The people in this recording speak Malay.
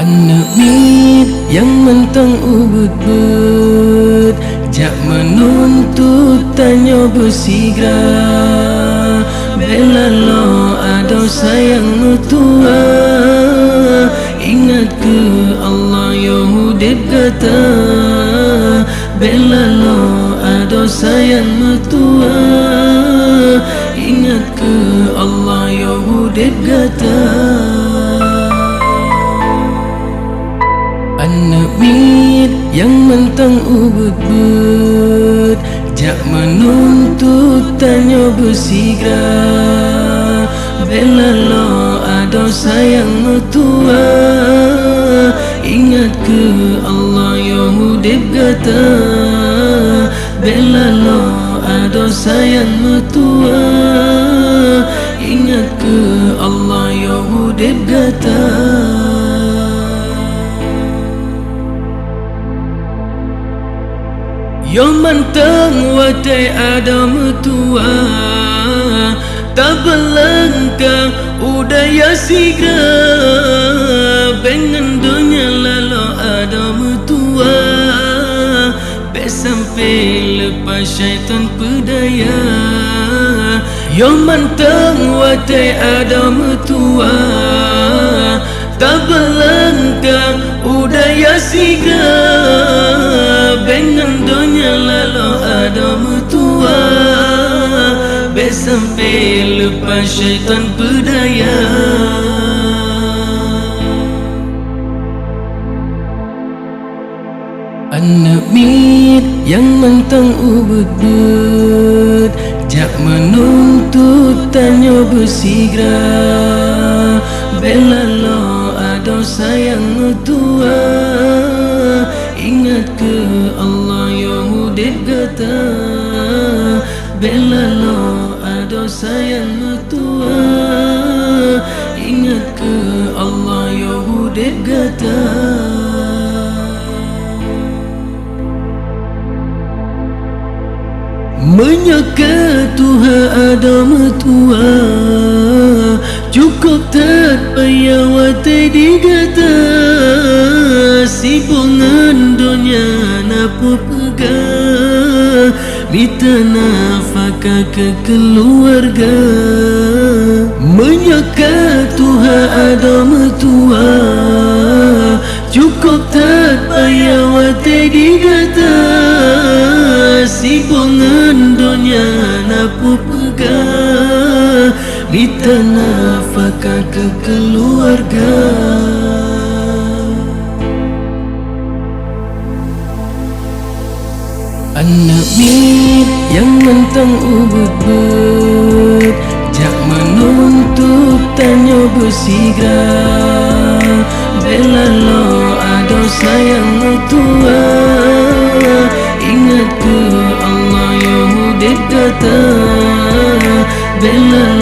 Anak mit yang mentang ubud-bud, jak menuntut tanya bersigra. Bela lo ada sayang tua, ingat ke Allah Yahudib kata. Bela lo ada sayang tua, ingat ke Allah Yahudib kata. Anak mit yang mentang ubud-bud, jak menuntut tanya bersigra. Bela lo ada sayang tua, ingat ke Allah Yahudib kata. Bela lo ada sayang tua, ingat ke Allah Yahudib kata. Yang mentang watai Adam tua, tak berlangkah udaya sigra. Bengan dunia lalu Adam tua, sampai lepas syaitan pedaya. Yang mentang watai Adam tua, tak berlangkah udaya sigra. Bengan dunia lalu Adam tua, sampai lepas syaitan pedaya. Anak mit yang mentang ubud-bud, jak menuntut tanya bersigra. Bela lo ada sayang tua, ingat ke Allah Yahudib kata. Bela lo ada sayang tua, ingat ke Allah Yahudib kata. Menyaka Tuhan Adam tua, cukup tak payah watai digata. Sibungan dunia napu pegang, minta nafkah ke keluarga. Menyaka Tuhan Adam tua, cukup tak payah watai digata. Sibungan dunia napu pegang, minta nafkah ke keluarga. Anak mit yang mentang ubud-bud, jak menuntut tanya bersigra. Bela lo ada sayang tua, ingat ke Allah Yahudib kata. Bela